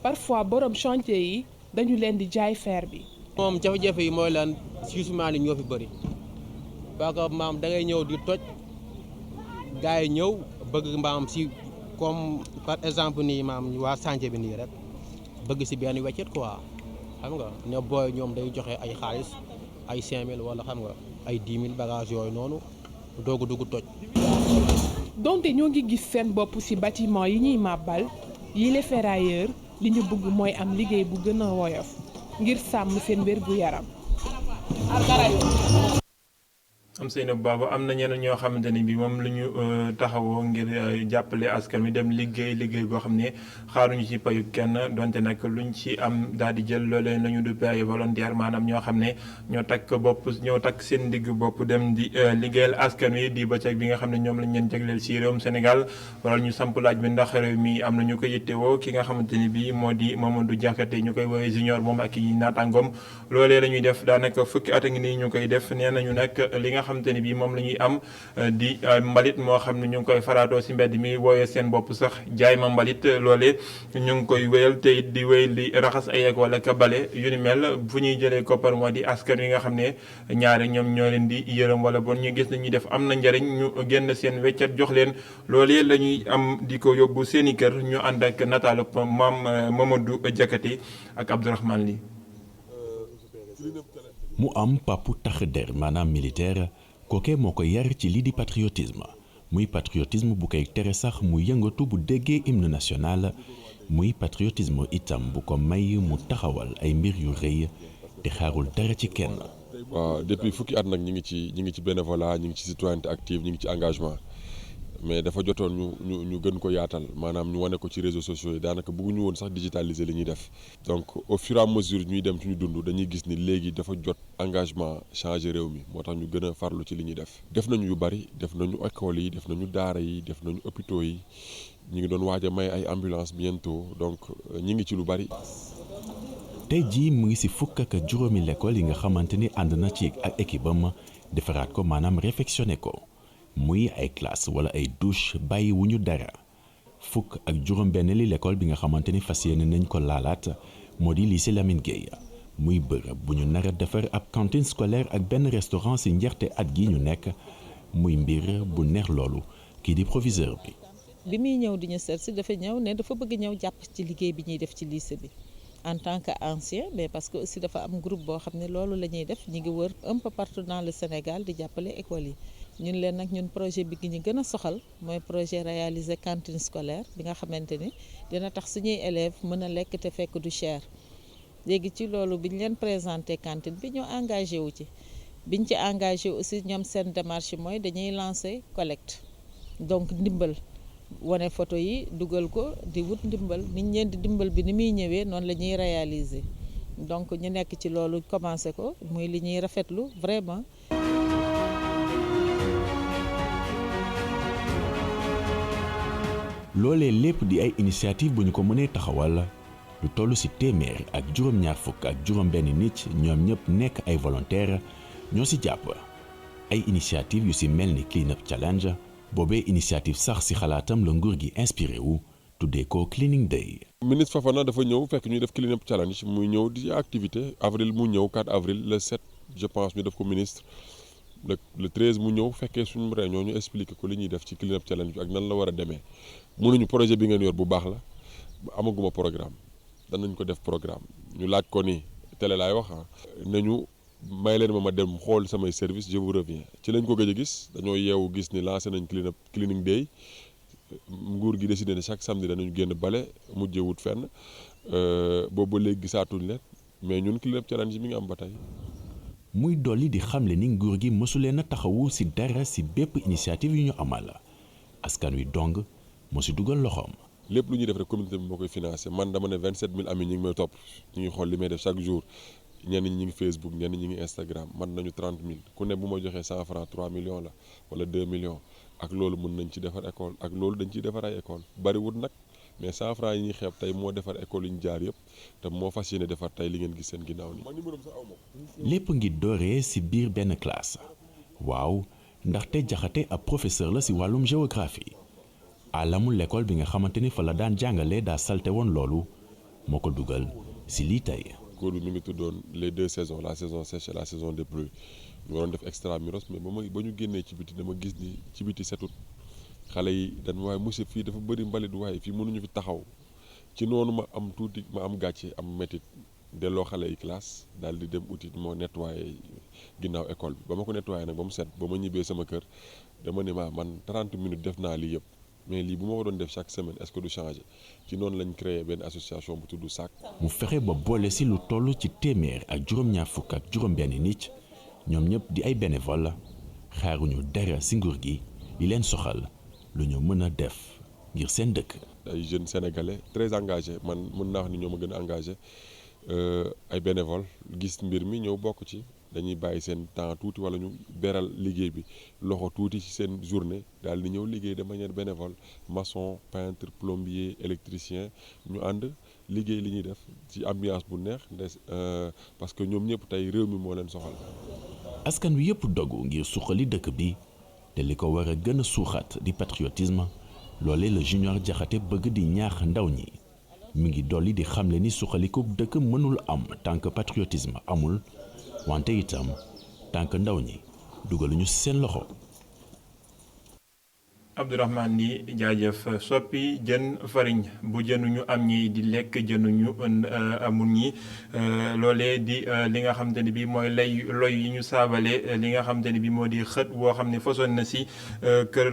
parfois borom chantier yi dañu leen di jaay fer bi. moom jafe-jafe yi mooy lan siisumaan yi ñoo fi bëri. parce que maam da ngay ñëw di toj gars yi ñëw bëgg maam si comme par exemple nii maam waa chantier bi nii rek bëgg si benn weccet quoi xam nga ne booy ñoom day joxe ay xaalis ay 5000 wala xam nga ay 10 000 bagages yooyu noonu doog a dugg toj. donte ñoo ngi gis seen bopp ci bâtiment yi ñuy màbbal yi les ferrailleurs li ñu bëgg mooy am liggéey bu gën a woyof ngir sàmm seen wér gu yaram. am Seynabou Babou am na ñeneen ñoo xamante ni bi moom la ñu taxawoo ngir jàppale askan wi dem liggéey boo xam ne xaaruñu ci payu kenn donte nag luñ ci am daal di jël loolee nañu du paye volontaire maanaam ñoo xam ne ñoo takk seen ndigg bopp dem di liggéeyal askan wi di bëccëg bi nga xam ne ñoom lañ leen jagleel ci réewum Sénégal waral ñu samp laaj bi ndax réew mi am na ñu ko yittewoo ki nga xamante ni bi moo di Mamadou Diakhaté ñu koy woowee junior moom ak i naataangoom loolee la ñuy def daanaka fukki at a ngi nii ñu koy def nee nañu nag li nga xamante ni bii moom la ñuy am di mbalit moo xam ne ñu ngi koy faraatoo ci mbedd mi wooyee seen bopp sax jaay ma mbalit loole ñu ngi koy wéyal te it di wéy di raxas ay yeeg wala ka bale yu ni mel fu ñuy jëlee koppar moo di askan wi nga xam ne ñaare ñoom ñoo leen di yërëm wala bon ñu gis nañuy def am na njariñ ñu génn seen weccat jox leen loolee la ñuy am di ko yóbbu seen i kër ñu ànd ak nataalu maam Mamadou Diakhaté ak Abdourahmane Ly. mu am papu tax der maanaam militaire kooke moo ko yar ci lii di patriotisme muy patriotisme bu koy tere sax mu yëngatu bu déggee hymne national muy patriotisme itam bu ko may mu taxawal ay mbir yu rëy te xaarul dara ci kenn. waaw depuis fukki at nag ñi ngi ci bénévolat ñi ngi ci citoyenneté active ñi ngi ci engagement mais dafa jotoon ñu gën ko yaatal maanaam ñu wane ko ci réseaux sociaux yi daanaka bëgguñu woon sax digitaliser li ñuy def donc au fur et à mesure ñuy dem ci ñu dund dañuy gis ni léegi dafa jot engagement changer réew mi moo tax ñu gën a farlu ci li ñuy def nañu yu bari def nañu école yi def nañu daara yi def nañu hôpitaux yi ñu ngi doon waaj a may ay ambulance bientôt donc ñi ngi ci lu bari. tey jii mu ngi ci fukk ak juróomi l'école yi nga xamante ni ànd na ci ak équipe am defaraat ko maanaam réfectionné ko muy ay classe wala ay douche bàyyi wu ñu dara fukk ak juróom benn li l'école bi nga xamante ni fas yéene nañ ko laalaat moo di lycée Lamine Gueye muy bërëb bu ñu nar a defar ab cantine scolaire ak benn restaurant ci njeexte at gi ñu nekk muy mbir bu neex loolu kii di proviseur bi. bi muy ñëw di ñu seet si dafa ñëw ne dafa bëgg ñëw jàpp ci liggéey bi ñuy def ci lycée bi. en tant que ancien mais parce que aussi dafa am groupe boo xam ne loolu la ñuy def ñu ngi wër un peu partout dans le Sénégal di jàppale école yi ñun leen nag ñun projet bi ñu gën a soxal mooy projet réaliser cantine scolaire bi nga xamante ni dina tax suñuy élèves mën a lekk te fekk du cher léegi ci loolu bi ñu leen présenté cantine bi ñu engagé wu ci biñ ci engagé aussi ñoom seen démarche mooy dañuy lancer collecte donc ndimbal wane photo yi dugal ko di wut ndimbal niñ leen di dimbal bi ni muy ñëwee noonu la ñuy réaliser donc ñu nekk ci loolu commencé ko muy li ñuy rafetlu vraiment. loolee lépp di ay initiative bu ñu ko mënee taxawal lu toll ci téeméer ak juróom-ñaar fukk ak juróom-benn nit ñoom ñëpp nekk ay volontaire ñoo ci jàpp ay initiative yu ci mel ni clean up challenge. boobee initiative sax ci xalaatam la nguur gi inspiré wu tuddee ko cleaning day. ministre Fafana dafa ñëw fekk ñuy def clean up challenge muy ñëw di activité avril mu ñëw 4 avril le 7 je pense ñu def ko ministre le 13 mu ñëw fekkee suñu réunion ñu expliqué ko li ñuy def ci clean up challenge bi ak nan la war a demee mënuñu projet bi ngeen yor bu baax la amaguma programme danañ ko def programme ñu laaj ko ni télé laay wax nañu. may leen ma dem xool samay service je vous reviens ci lañ ko gëj a gis dañoo yeewu gis ni lancé nañ cleaning day nguur gi décidé ne chaque samedi danañu génn bale mujjee wut fenn boobu ba léegi gisaatuñ leen mais ñun clean up challenge mi ngi am ba tey. muy dolli di xamle ni nguur gi mësuleen a taxawu ci dara ci bépp initiative yu ñu amal askan wi dong moo ci dugal loxoom. lépp lu ñuy def rek communauté bi moo koy financé man dama ne 27000 amis ñi ngi may topp ñu ngi xool li may def chaque jour. ñenn ñi ngi Facebook ñenn ñi ngi Instagram man nañu 30000 ku ne bu ma joxee 100 francs 3 millions la wala 2 millions ak loolu mën nañ ci defar école ak loolu dañ ciy defar ay école bariwul nag mais 100 francs yi ñuy xeeb tey moo defar école yi ñu jaar yëpp te moo fas yéene defar tey li ngeen gis seen ginnaaw nii. lépp ngi dooree ci biir benn classe waaw ndaxte Jaxate ab professeur la ci wàllum géographie alamul l'école bi nga xamante ni fa la daan jàngale daa salte woon loolu moo ko dugal ci lii tey. cours bi mi ngi tuddoon les 2 saisons la saison sèche et la saison des pluies ñu waroon def extramuros mais ba ñu génnee ci biti dama gis ni ci biti setut xale yi dañ waaye monsieur fii dafa bëri mbalit waaye fii mënuñu fi taxaw ci noonu ma am tuuti ma am gàcce am métit delloo xale yi classe daal di dem uti moo nettoyé ginnaaw école bi ba ma ko nettoyé nag ba mu set ba ma ñibbee sama kër dama ne man 30 minutes def naa lii yëpp mais lii bu ma ko doon def chaque semaine est-ce que du changer ci noonu lañ créé benn association bu tudd SAC. mu fexe ba boole ci lu toll ci téeméer ak juróom-ñaar fukk ak juróom-benn nit ñoom ñëpp di ay bénévole xaaruñu dara ci nguur gi li leen soxal lu ñu mën a def ngir seen dëkk. ay jeunes sénégalais très engagés man mën naa wax ni ñoo ma gën a engagé ay bénévole gis mbir mi ñëw bokk ci. dañuy bàyyi seen temps tuuti wala ñu beral liggéey bi loxo tuuti ci seen journée daal di ñëw liggéey de manière bénévole maçon peintre plombier électricien ñu ànd liggéey li ñuy def ci ambiance bu neex parce que ñoom ñëpp tey réew mi moo leen soxal. askan wi yëpp dogu ngir suqali dëkk bi te li ko war a gën a suuxat di patriotisme loolee la Junior Jaxate bëgg di ñaax ndaw ñi mi ngi dolli di xamle ni suqaliku dëkk mënul am tant que patriotisme amul. wante itam tànk ndaw ñi dugaluñu seen loxo. Abdourahmane ni jaajëf soppi jën fariñ bu jënuñu am ñi di lekk jënuñu amul ñi loolee di li nga xamante ni bi mooy loy yi ñu saabale li nga xamante ni bi moo di xët boo xam ne fasoon na si kër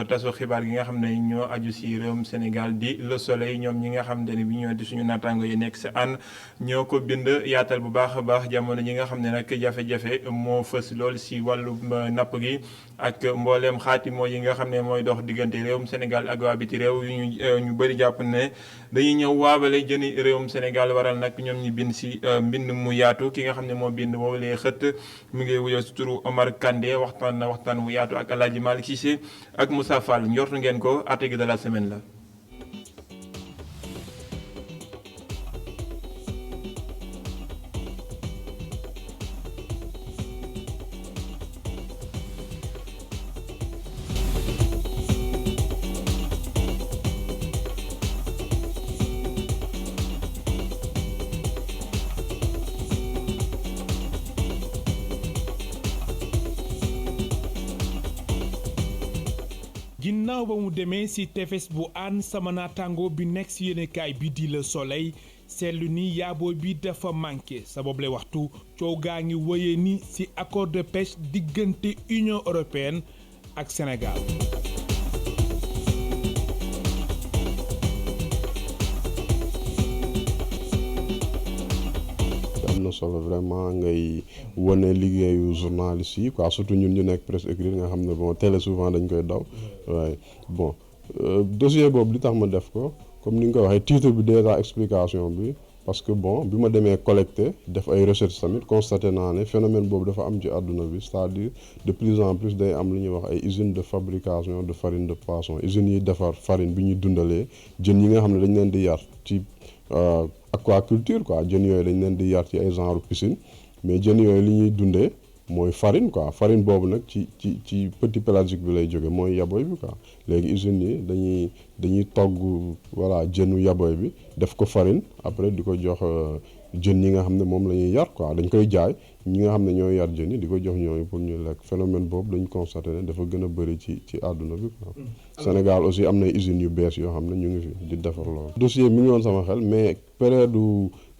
tasu xibaar gi nga xam ne ñoo aju si réewum Sénégal di Le Soleil ñoom ñi nga xamante ni bi ñoo di suñu naataango yi nekk si an ñoo ko bind yaatal bu baax a baax jamono ñi nga xam ne nag jafe-jafe moo fës lool si wàllu napp gi ak mbooleem xaatimoo yi nga xam ne mooy dox diggante réewum Sénégal ak waa biti réew yu ñu bëri jàpp ne dañuy ñëw waabale jëni réewum Sénégal waral nag ñoom ñi bind si mbind mu yaatu ki nga xam ne moo bind boobu lee xët mu ngi wuyoo si turu Omar Kandé waxtaan wu yaatu ak El Hadji Malick Cissé ak Moussa Fall njortu ngeen ko article de la semaine la. ginnaaw ba mu demee ci tefes bu Hann sama naataango bi nekk ci yéenekaay bi di Le Soleil seetlu ni yaaboo bi dafa manqué sabab lay waxtu coow gaa ngi wëyee ni ci accord de pêche diggante Union européenne ak Sénégal. am na solo vraiment ngay wane liggéeyu journaliste yi quoi surtout ñun ñu nekk presse écrite nga xam ne bon télé souvent dañ koy daw waaye bon dossier boobu li tax ma def ko comme ni nga ko waxee titre bi déjà explication bi parce que bon bi ma demee collecté def ay recherche tamit constaté naa ne phénomène boobu dafa am ci àdduna bi c'est-à-dire de plus en plus day am lu ñuy wax ay usines de fabrication de farine de poisson usines yi defar farine bi ñuy dundalee jën yi nga xam ne dañ leen di yar ci aquaculture quoi jën yooyu dañ leen di yar ci ay genre piscine mais jën yooyu li ñuy dundee mooy farine quoi farine boobu nag ci petit pélagique bi lay jóge mooy yaboy bi quoi léegi usines yi dañuy togg voilà jënu yaboy bi def ko farine après di ko jox jën yi nga xam ne moom la ñuy yar quoi dañ koy jaay ñi nga xam ne ñooy yar jën yi di ko jox ñooñu pour ñu lekk phénomène boobu dañ constaté ne dafa gën a bëri ci àdduna bi quoi. Sénégal aussi am na usines yu bees yoo xam ne ñu ngi fi di defar loolu. dossier mi ngi woon sama xel mais période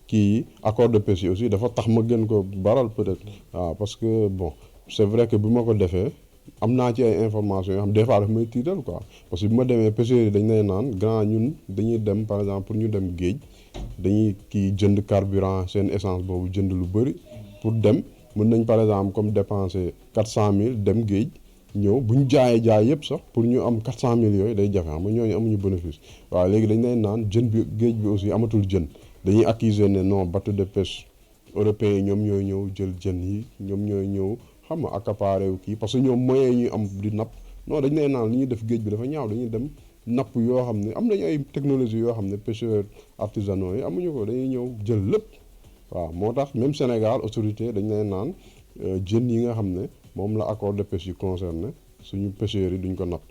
kii accord de pêche yi aussi dafa tax ma gën ko baral peut-être waaw parce que bon c'est vrai que bi ma ko defee am naa ci ay informations yoo xam des fois daf may tiital quoi parce que bi ma demee pêcheurs yi dañ lay naan grand ñun dañuy dem par exemple pour ñu dem géej dañuy kii jënd carburant seen essence boobu jënd lu bëri pour dem mën nañ par exemple comme dépenser 400 000 dem géej ñëw bu ñu jaay yëpp sax pour ñu am 400 000 yooyu day jafe xam nga ñooñu amuñu bénéfice waaw léegi dañ lay naan jën bi géej bi aussi amatul jën dañuy accuser ne non bateau de pêche européens yi ñoom ñooy ñëw jël jën yi ñoom ñooy ñëw xam nga accaparé wu kii parce que ñoom moyens yi ñu am di napp non dañ lay naan li ñuy def géej bi dafa ñaaw dañuy dem napp yoo xam ne am nañu ay technologie yoo xam ne pêcheurs artisanaux yi amuñu ko dañuy ñëw jël lépp waaw moo tax même Sénégal autorité dañ lay naan jën yi nga xam ne moom la accord de pêche yi concerné suñu pêcheurs yi duñ ko napp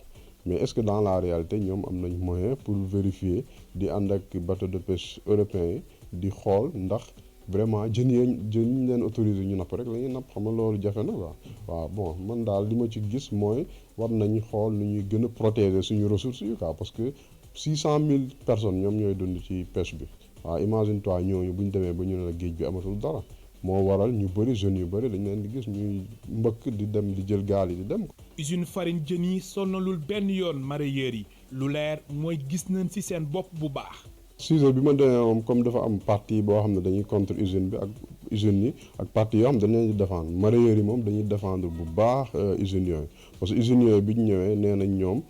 mais est-ce que dans la réalité ñoom am nañ moyen pour vérifier di ànd ak bateau de pêche européen yi di xool ndax vraiment jën ñu leen autorisé ñu napp rek la ñuy napp xam nga loolu jafe na quoi waaw bon man daal li ma ci gis mooy war nañu xool nu ñuy gën a protéger suñu ressources yi quoi parce que 600 000 personnes ñoom ñooy dund ci pêche bi waaw imagine toi ñooñu bu ñu demee ba ñu ne la géej bi amatul dara moo waral ñu bëri jeunes yu bëri dañ leen di gis ñuy mbëkk di dem di jël gaal yi di dem. usine farine jën yi sonalul benn yoon mareyeurs yi lu leer mooy gis nañ ci seen bopp bu baax. sujet bi ma demee moom comme dafa am partie boo xam ne dañuy contre usine bi ak usines yi ak partie yoo xam ne dañ leen di défendre mareyeurs yi moom dañuy défendre bu baax usines yooyu parce que usines yooyu bi ñu ñëwee nee nañ ñoom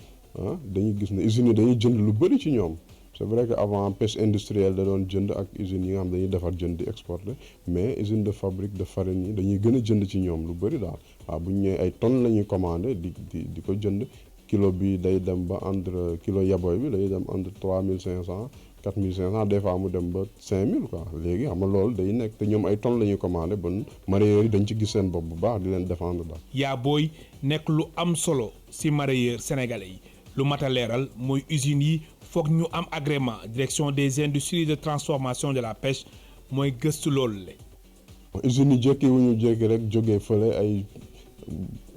dañuy gis ne usines yi dañuy jënd lu bëri ci ñoom. c'est vrai que avant pêche industrielle da doon jënd ak usines yi nga xam dañuy defar jën di exporter mais usine de fabrique de farine yi dañuy gën a jënd ci ñoom lu bëri daal waaw bu ñu ñëwee ay tonnes la ñuy commandé di ko jënd kilo bi day dem ba entre kilo yaboy bi day dem entre 3500 4500 des fois mu dem ba 5000 quoi léegi xam nga loolu day nekk te ñoom ay tonnes la ñuy commandé bon mareyeurs yi dañ ci gis seen bopp bu baax di leen défendre daal. yaa booy nekk lu am solo ci mareyeurs sénégalais yi lu mat a leeral mooy usines yi. foog ñu am agrément direction des industries de transformation de la pêche mooy gëstu loolu la. usines yi jékki wu ñu jékki rek jógee fële ay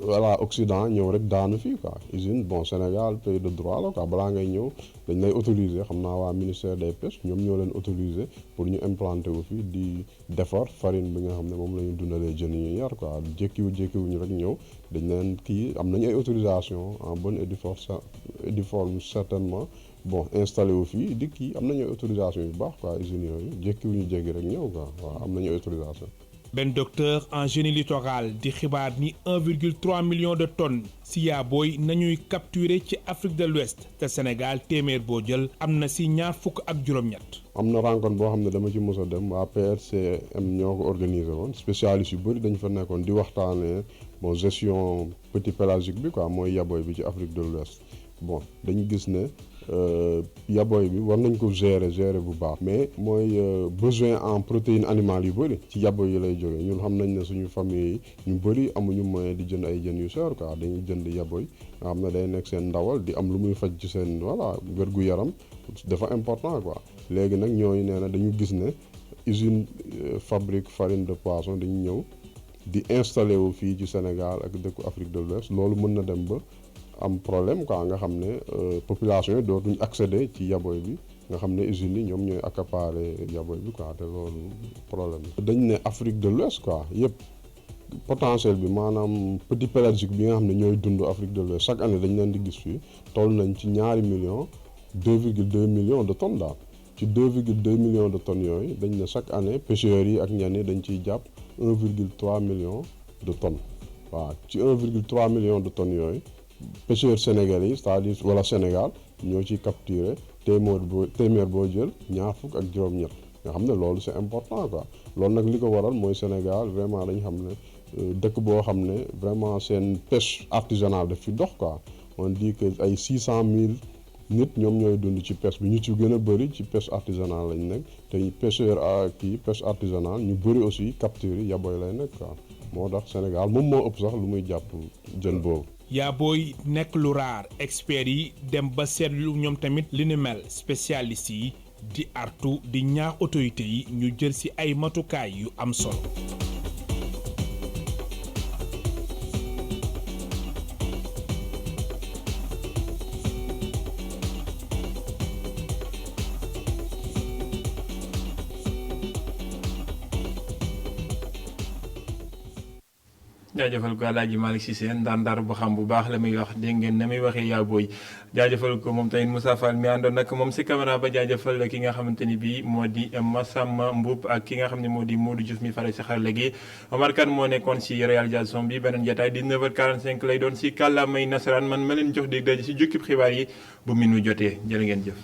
voilà Occident ñëw rek daanu fii quoi usine bon Sénégal pays de droit la quoi balaa ngay ñëw dañ lay autoriser xam naa waa ministère des pêches ñoom ñoo leen autoriser pour ñu implanter wu fii di defar farine bi nga xam ne moom la ñu dundalee jën yi yar quoi jékkiwuñu rek ñëw dañ leen kii am nañu ay autorisation en bonne et due forme certainement bon installé wu fii di kii am nañu ay autorisation yu baax quoi usines yooyu jékkiwuñu jéggi rek ñëw quoi waaw am nañu ay autorisation. benn docteur en génie littoral di xibaar ni 1,3 million de tonnes si yaabooy nañuy capturer ci Afrique de l'Ouest te Sénégal téeméer boo jël am na si ñaar fukk ak juróom-ñett. am na rencontre boo xam ne dama ci mos a dem waa PRCM ñoo ko organisé woon spécialiste yu bëri dañu fa nekkoon di waxtaanee bon gestion petit pélagique bi quoi mooy yaboy bi ci Afrique de l'Ouest bon dañu gis ne yaboy bi war nañ ko gérer bu baax mais mooy besoin en protéines animales yu bëri ci yaboy yi lay jógee ñun xam nañ ne suñu famille yi ñu bëri amuñu moyen di jënd ay jën yu cher quoi dañuy jënd yaboy nga xam ne day nekk seen ndawal di am lu muy faj ci seen voilà wér-gu-yaram dafa important quoi léegi nag ñooñu nee na dañu gis ne usine fabrique farine de poisson dañu ñëw di installé wu fii ci Sénégal ak dëkku Afrique de l'Ouest loolu mën na dem ba am problème quoi nga xam ne population yi dootuñ accéder ci yaboy bi nga xam ne usines yi ñoom ñooy accaparer yaboy bi quoi te loolu problème dañ ne Afrique de l'Ouest quoi yëpp potentiel bi maanaam petit pélagique bi nga xam ne ñooy dund Afrique de l'Ouest chaque année dañ leen di gis fii toll nañ ci ñaari millions 2,2 millions de tonnes daal ci 2,2 millions de tonnes yooyu dañ ne chaque année pêcheurs yi ak ñenn ñi dañ ciy jàpp 1,3 million de tonnes waaw ci 1,3 million de tonnes yooyu pêcheurs sénégalais yi c'est-à-dire wala Sénégal ñoo ciy capturer téeméer boo jël ñaar fukk ak juróom-ñett nga xam ne loolu c'est important quoi loolu nag li ko waral mooy Sénégal vraiment dañ xam ne dëkk boo xam ne vraiment seen pêche artisanale daf fi dox quoi on dit que ay 600 000 nit ñoom ñooy dund ci pêche bi ñu ci gën a bëri ci pêche artisanale lañ nekk te pêcheur kii pêche artisanale ñu bëri aussi capture yi yaboy lay nekk quoi moo tax Sénégal moom moo ëpp sax lu muy jàpp jën boobu. yaabooy nekk lu raar experts yi dem ba seetlu ñoom tamit li ni mel spécialistes yi di artu di ñaax autorités yi ñu jël ci ay matukaay yu am solo. jaajëfal ko Alaaji Malick Cissé ndar bu xam bu baax la muy wax dégg ngeen na muy waxee yaabooy jaajëfal ko moom tamit Moussa Fall mi àndoon nag moom si caméra ba jaajëfal ki nga xamante ni bii moo di Massamba Mboup ak ki nga xam ne moo di Modou Diouf mi fare si xarale gi Omar Kane moo nekkoon si réalisation bi beneen jotaay 19h45 lay doon si kàllaamay nasaraan man ma leen jox dégg daje si jukkib xibaar yi bu minuit jotee jërë ngeen jëf